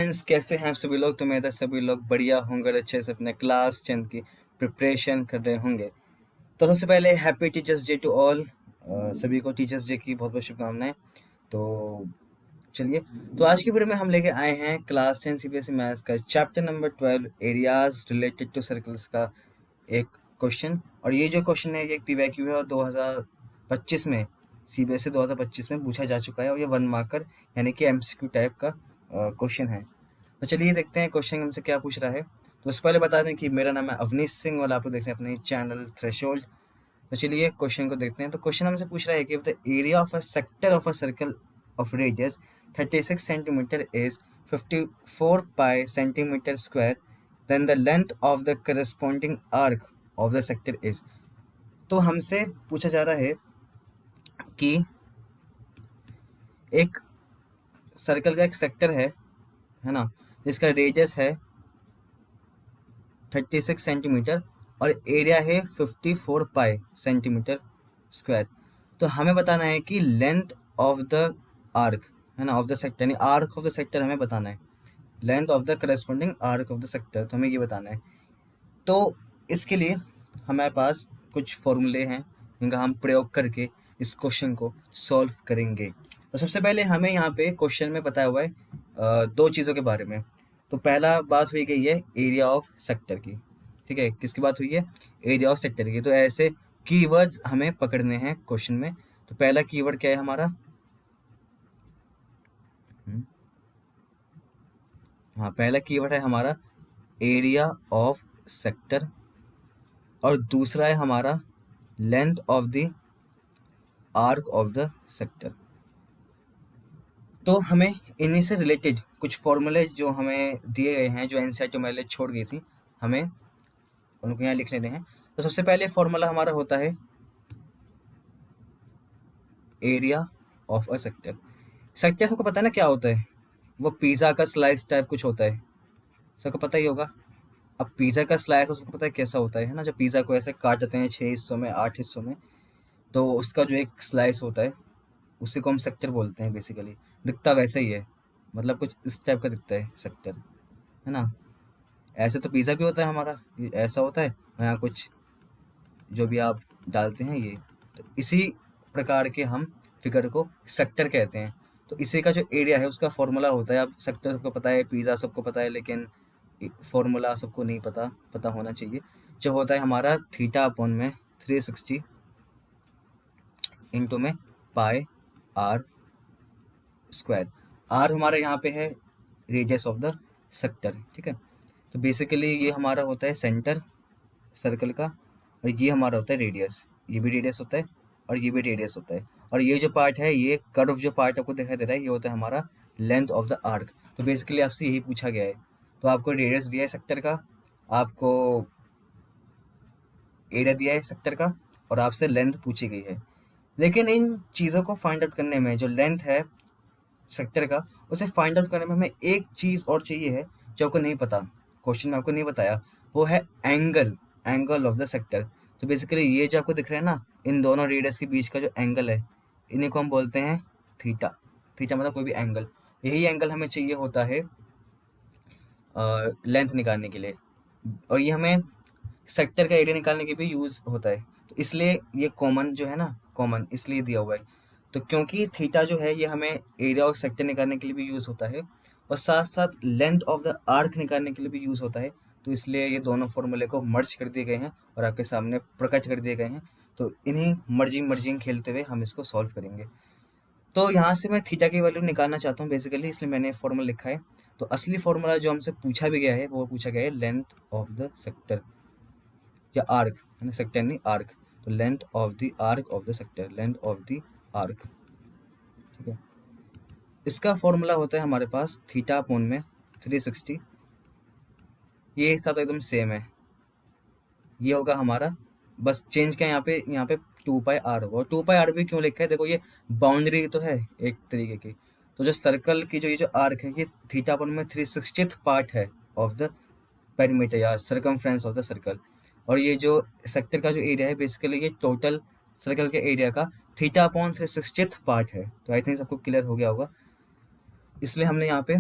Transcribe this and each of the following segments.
Friends, कैसे हैं आप सभी लोग। तो मेरे सभी लोग बढ़िया होंगे, अच्छे से अपने क्लास 10 की प्रिपरेशन कर रहे होंगे। तो सबसे पहले happy teachers day to all. सभी को टीचर्स डे की बहुत बहुत शुभकामनाएं। तो चलिए, तो आज की वीडियो में हम लेके आए हैं क्लास 10 सीबीएसई मैथ्स का chapter number 12 areas related to circles का एक क्वेश्चन। और ये जो क्वेश्चन है ये एक पीवाईक्यू है और 2025 में सीबीएसई 2025 में पूछा जा चुका है और ये 1 मार्कर यानी कि एमसीक्यू टाइप का क्वेश्चन है। तो चलिए देखते हैं क्वेश्चन हमसे क्या पूछ रहा है। तो उससे पहले बता दें कि मेरा नाम है अवनीश सिंह और आप लोग देख रहे हैं अपने चैनल थ्रेशोल्ड। तो चलिए क्वेश्चन को देखते हैं। तो क्वेश्चन हमसे पूछ रहा है कि the area of a sector of a circle of radius 36 centimetre is 54 pi centimetre square, then the length of the corresponding arc of the sector is. तो हमसे पूछा जा रहा है कि एक सर्कल का एक सेक्टर है ना, जिसका रेडियस है 36 सेंटीमीटर और एरिया है 54 पाई सेंटीमीटर स्क्वायर। तो हमें बताना है कि लेंथ ऑफ द आर्क है ना, ऑफ द सेक्टर, यानी आर्क ऑफ द सेक्टर हमें बताना है। Length of the corresponding arc of the sector, तो हमें ये बताना है। तो इसके लिए हमारे पास कुछ फॉर्मूले हैं जिनका हम प्रयोग करके इस क्वेश्चन को सॉल्व करेंगे। तो सबसे पहले हमें यहाँ पे क्वेश्चन में बताया हुआ है दो चीज़ों के बारे में। तो पहला बात हुई गई है एरिया ऑफ सेक्टर की, ठीक है। किसकी बात हुई है? एरिया ऑफ सेक्टर की। तो ऐसे कीवर्ड्स हमें पकड़ने हैं क्वेश्चन में। तो पहला कीवर्ड क्या है हमारा? हाँ, पहला कीवर्ड है हमारा एरिया ऑफ सेक्टर और दूसरा है हमारा length of the arc of the sector. तो हमें इन्हीं से रिलेटेड कुछ फॉर्मूले जो हमें दिए गए हैं, जो एनसीईआरटी मैंने छोड़ गई थी, हमें उनको यहाँ लिख लेने हैं। तो सबसे पहले फॉर्मूला हमारा होता है area of a sector. Sector सबको पता है ना क्या होता है? वो पिज़्ज़ा का स्लाइस टाइप कुछ होता है, सबको पता ही होगा। अब पिज़्ज़ा का स्लाइस सबको पता है कैसा होता है ना, जब पिज़्ज़ा को ऐसे काट देते हैं 6 हिस्सों में, 8 हिस्सों में, तो उसका जो एक स्लाइस होता है उसी को हम सेक्टर बोलते हैं। बेसिकली दिखता वैसा ही है, मतलब कुछ इस टाइप का दिखता है सेक्टर, है ना। ऐसे तो पिज़्ज़ा भी होता है हमारा, ये ऐसा होता है, यहाँ कुछ जो भी आप डालते हैं ये, तो इसी प्रकार के हम फिगर को सेक्टर कहते हैं। तो इसी का जो एरिया है उसका फॉर्मूला होता है। अब सेक्टर सबको पता है, पिज़्ज़ा सबको पता है, लेकिन फॉर्मूला सबको नहीं पता होना चाहिए। जो होता है हमारा थीटा अपॉन में 360 इंटू में पाई आर स्क्वायर। आर हमारा यहाँ पे है रेडियस ऑफ द सेक्टर, ठीक है। तो बेसिकली ये हमारा होता है सेंटर सर्कल का और ये हमारा होता है रेडियस। ये भी रेडियस होता है और ये भी रेडियस होता है। और ये जो पार्ट है, ये कर्व जो पार्ट आपको दिखाई दे रहा है, ये होता है हमारा लेंथ ऑफ द आर्क। तो बेसिकली आपसे यही पूछा गया है। तो आपको रेडियस दिया है सेक्टर का, आपको एरिया दिया है सेक्टर का और आपसे लेंथ पूछी गई है। लेकिन इन चीज़ों को फाइंड आउट करने में, जो लेंथ है सेक्टर का, उसे फाइंड आउट करने में हमें एक चीज़ और चाहिए है जो आपको नहीं पता, क्वेश्चन में आपको नहीं बताया। वो है एंगल ऑफ द सेक्टर। तो बेसिकली ये जो आपको दिख रहा है ना, इन दोनों रेडियस के बीच का जो एंगल है, इन्हीं को हम बोलते हैं थीटा। थीटा मतलब कोई भी एंगल। यही एंगल हमें चाहिए होता है लेंथ निकालने के लिए, और ये हमें सेक्टर का एरिया निकालने के भी यूज़ होता है। तो इसलिए ये कॉमन जो है ना, कॉमन इसलिए दिया हुआ है। तो क्योंकि थीटा जो है ये हमें एरिया ऑफ सेक्टर निकालने के लिए भी यूज़ होता है और साथ साथ लेंथ ऑफ द आर्क निकालने के लिए भी यूज़ होता है। तो इसलिए ये दोनों फॉर्मूले को मर्ज कर दिए गए हैं और आपके सामने प्रकट कर दिए गए हैं। तो इन्हीं मर्जिंग खेलते हुए हम इसको सॉल्व करेंगे। तो यहाँ से मैं थीटा की वैल्यू निकालना चाहता हूँ बेसिकली, इसलिए मैंने फॉर्मूला लिखा है। तो असली फॉर्मूला जो हमसे पूछा भी गया है वो पूछा गया है लेंथ ऑफ द सेक्टर या आर्क, है ना, सेक्टर नहीं आर्क। तो length of the arc of the sector, length of the arc, ठीक है। इसका फॉर्मूला होता है हमारे पास थीटा अपॉन में 360। ये हिस्सा तो एकदम सेम है, ये होगा हमारा, बस चेंज क्या है यहाँ पे 2 पाई आर होगा। 2 पाई आर भी क्यों लिखा है? देखो ये बाउंड्री तो है एक तरीके की। तो जो सर्कल की जो ये जो आर्क है, ये थीटा अपॉन में 360th पार्ट है ऑफ द पेरीमीटर या सर्कमफ्रेंस ऑफ द सर्कल। और ये जो सेक्टर का जो एरिया है, बेसिकली ये टोटल सर्कल के एरिया का थीटा अपॉन 360th पार्ट है। तो आई थिंक सबको क्लियर हो गया होगा। इसलिए हमने यहाँ पे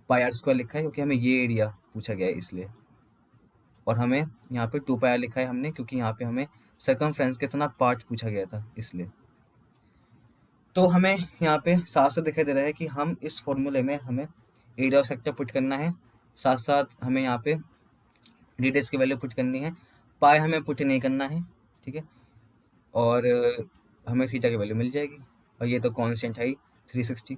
पाई आर स्क्वायर लिखा है क्योंकि हमें ये एरिया पूछा गया है इसलिए, और हमें यहाँ पे 2 पाई आर लिखा है हमने क्योंकि यहाँ पे हमें सर्कमफ्रेंस का इतना पार्ट पूछा गया था इसलिए। तो हमें यहाँ पे साफ साफ दिखाई दे रहा है कि हम इस फॉर्मूले में हमें एरिया ऑफ सेक्टर पुट करना है, साथ साथ हमें यहाँ पे रेडियस की वैल्यू पुट करनी है, पाई हमें पुट नहीं करना है, ठीक है, और हमें थीटा की वैल्यू मिल जाएगी, और ये तो कांस्टेंट है ही 360।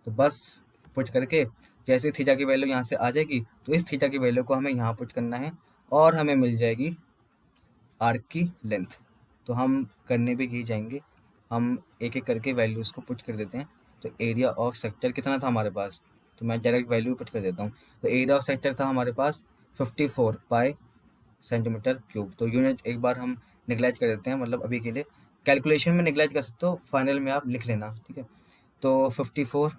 तो बस पुट करके जैसे थीटा की वैल्यू यहाँ से आ जाएगी तो इस थीटा की वैल्यू को हमें यहाँ पुट करना है और हमें मिल जाएगी आर्क की लेंथ। तो हम करने भी यही जाएंगे, हम एक एक करके वैल्यूज़ को पुट कर देते हैं। तो एरिया ऑफ सेक्टर कितना था हमारे पास, तो मैं डायरेक्ट वैल्यू पुट कर देता हूँ। तो एरिया ऑफ सेक्टर था हमारे पास 54 पाई सेंटीमीटर क्यूब। तो यूनिट एक बार हम निगलेक्ट कर देते हैं, मतलब अभी के लिए कैलकुलेशन में निगलेक्ट कर सकते हो, फाइनल में आप लिख लेना, ठीक है। तो 54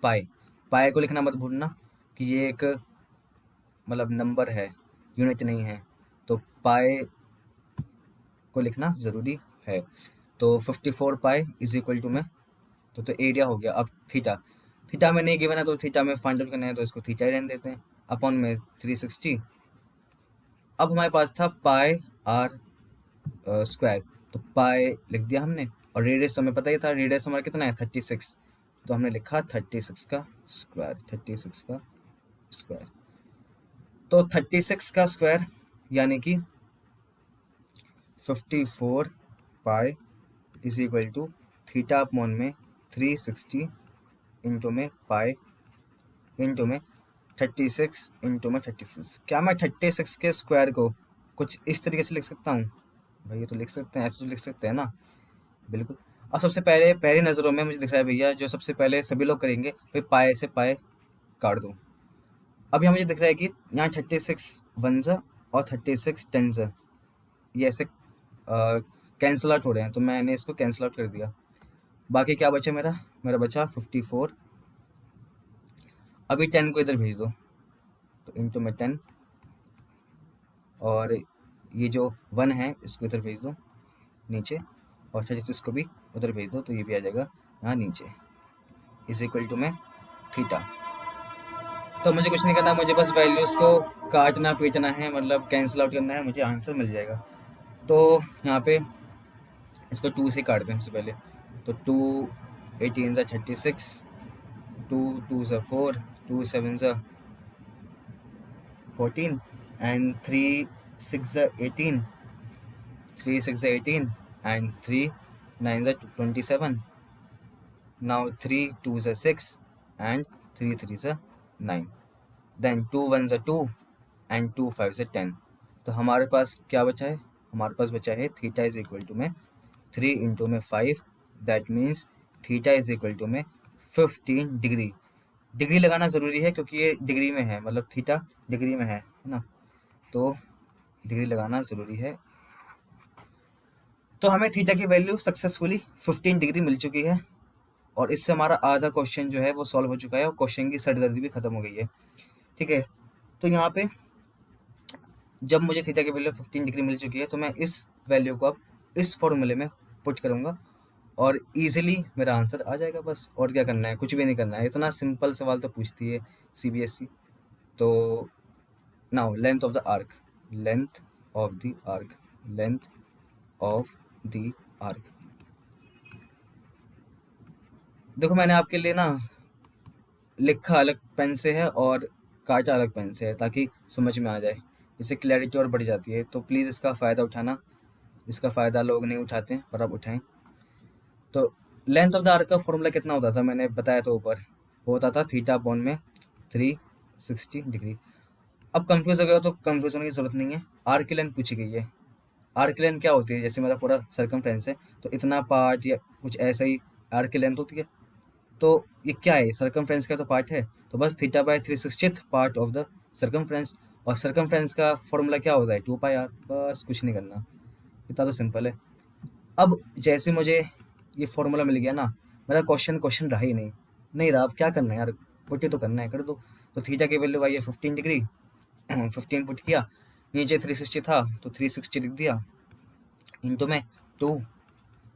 पाई, पाई को लिखना मत भूलना कि ये एक मतलब नंबर है, यूनिट नहीं है, तो पाई को लिखना ज़रूरी है। तो 54 पाई इज इक्वल टू में तो एरिया हो गया। अब थीटा, थीटा में नहीं गिवन है तो थीटा में फाइंड आउट करना है तो इसको थीटा ही रहने देते हैं, अपॉन में 360। अब हमारे पास था पाई आर स्क्वायर, तो पाई लिख दिया हमने, और रेडियस हमें पता ही था, रेडियस हमारा कितना है 36, तो हमने लिखा 36 का स्क्वायर, 36 का स्क्वायर। तो 36 का स्क्वायर यानी कि 54 pi is equal to theta upon में 360 इंटू में पाई इंटू में 36 इंटू में 36। क्या मैं 36 के स्क्वायर को कुछ इस तरीके से लिख सकता हूँ? भाई ये तो लिख सकते हैं, ऐसे तो लिख सकते हैं ना, बिल्कुल। अब सबसे पहले पहली नज़रों में मुझे दिख रहा है भैया, जो सबसे पहले सभी लोग करेंगे भाई पाए से पाए काट दो। अब यहाँ मुझे दिख रहा है कि यहाँ 36 वन ज़ा और 36 टेन ज़ा, ये ऐसे कैंसिल आउट हो रहे हैं, तो मैंने इसको कैंसिल आउट कर दिया। बाकी क्या बचा मेरा, मेरा बचा 54। अभी 10 को इधर भेज दो, तो इंटू में 10, और ये जो 1 है इसको इधर भेज दो नीचे, और 36 को भी उधर भेज दो, तो ये भी आ जाएगा यहाँ नीचे, इज इक्वल टू में थीटा। तो मुझे कुछ नहीं करना, मुझे बस वैल्यूज़ को काटना पीटना है, मतलब कैंसिल आउट करना है, मुझे आंसर मिल जाएगा। तो यहाँ पे इसको 2 से काटते हैं सबसे पहले, तो 2 18 ज़ा 36, 2 2 ज़ा 4, 2 7 ज़ा 14, and 3 6 ज़ा 18, 3 6 ज़ा 18, and 3 9 ज़ा 27. Now 3 2 ज़ा 6, and 3 3 ज़ा 9. Then 2 1 ज़ा 2, and 2 5 ज़ा 10. तो हमारे पास क्या बचा है, हमारे पास बचा है थीटा इज इक्वल टू में 3 इंटू में 5, that means theta is equal to में 15 डिग्री। डिग्री लगाना ज़रूरी है क्योंकि ये डिग्री में है, मतलब थीटा डिग्री में है ना, तो डिग्री लगाना ज़रूरी है। तो हमें थीटा की वैल्यू सक्सेसफुली 15 डिग्री मिल चुकी है, और इससे हमारा आधा क्वेश्चन जो है वो सॉल्व हो चुका है, और क्वेश्चन की सरदर्दी भी ख़त्म हो गई है, ठीक है। तो यहाँ पे जब मुझे थीटा की वैल्यू 15 डिग्री मिल चुकी है, तो मैं इस वैल्यू को अब इस फॉर्मूले में पुट करूँगा और इजीली मेरा आंसर आ जाएगा बस। और क्या करना है, कुछ भी नहीं करना है, इतना सिंपल सवाल तो पूछती है CBSE। तो now length of the arc, length of the arc, length of the arc. देखो मैंने आपके लिए ना लिखा अलग पेन से है और काटा अलग पेन से है, ताकि समझ में आ जाए, इससे क्लैरिटी और बढ़ जाती है। तो प्लीज़ इसका फ़ायदा उठाना, इसका फ़ायदा लोग नहीं उठाते हैं पर आप उठाएं। तो लेंथ ऑफ द आर्क का फॉर्मूला कितना होता था, मैंने बताया था ऊपर, वो होता था थीटा अपॉन में 360 डिग्री। अब कंफ्यूज हो गया तो कंफ्यूज होने की ज़रूरत नहीं है, आर्क की लेंथ पूछी गई है। आर्क की लेंथ क्या होती है, जैसे मेरा पूरा सर्कमफ्रेंस है तो इतना पार्ट या कुछ ऐसा ही आर्क की लेंथ होती है। तो ये क्या है, सर्कमफ्रेंस का तो पार्ट है, तो बस theta by 360th part of the circumference, और सर्कमफ्रेंस का फॉर्मूला क्या होता है 2πr, बस कुछ नहीं करना, इतना तो सिंपल है। अब जैसे मुझे ये फॉर्मूला मिल गया ना, मेरा क्वेश्चन रहा ही नहीं रहा। अब क्या करना है यार, पुट ही तो करना है, कर दो। तो थीटा की वैल्यू आई है 15 डिग्री, 15 पुट किया, नीचे 360 था तो 360 लिख दिया, इंटू में 2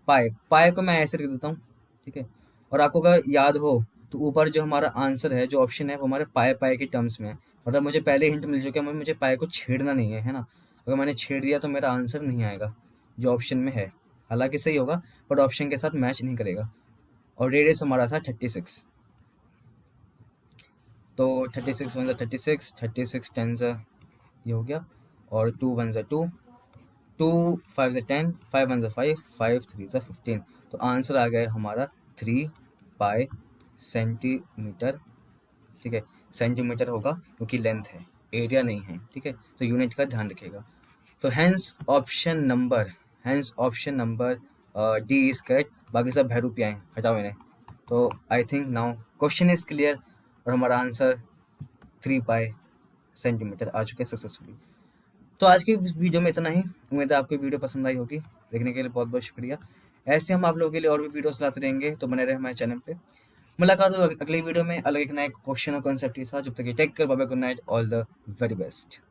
पाई, पाई को मैं ऐसे लिख देता हूँ, ठीक है। और आपको अगर याद हो तो ऊपर जो हमारा आंसर है, जो ऑप्शन है, वो हमारे पाए पाए के टर्म्स में है। मतलब मुझे पहले हिंट मिल चुका है, मुझे पाए को छेड़ना नहीं है, है ना। अगर मैंने छेड़ दिया तो मेरा आंसर नहीं आएगा जो ऑप्शन में है। हालांकि सही होगा बट ऑप्शन के साथ मैच नहीं करेगा। और रेडियस हमारा था 36। तो 36 वन 36, 36 10 ये हो गया, और 2 1 2, 2 5 10, 5 1 5, 5 3 15। तो आंसर आ गया हमारा 3 पाई सेंटीमीटर। ठीक है, सेंटीमीटर होगा क्योंकि लेंथ है, एरिया नहीं है। ठीक है, तो यूनिट का ध्यान रखिएगा। तो hence option number D is correct. बाकी सब बहरूपियाँ हैं, हटाओ इन्हें। तो I think now question is clear और हमारा आंसर 3 पाई सेंटीमीटर आ चुके हैं सक्सेसफुली। तो आज की वीडियो में इतना ही। उम्मीद है आपको वीडियो पसंद आई होगी। देखने के लिए बहुत बहुत शुक्रिया। ऐसे हम आप लोगों के लिए और भी वीडियोस लाते रहेंगे, तो बने रहे हमारे चैनल पे। मुलाकात होगी अगली वीडियो में अलग एक नए क्वेश्चन और कॉन्सेप्ट के साथ। जब तक ये take care, bye bye, good night, all the very best.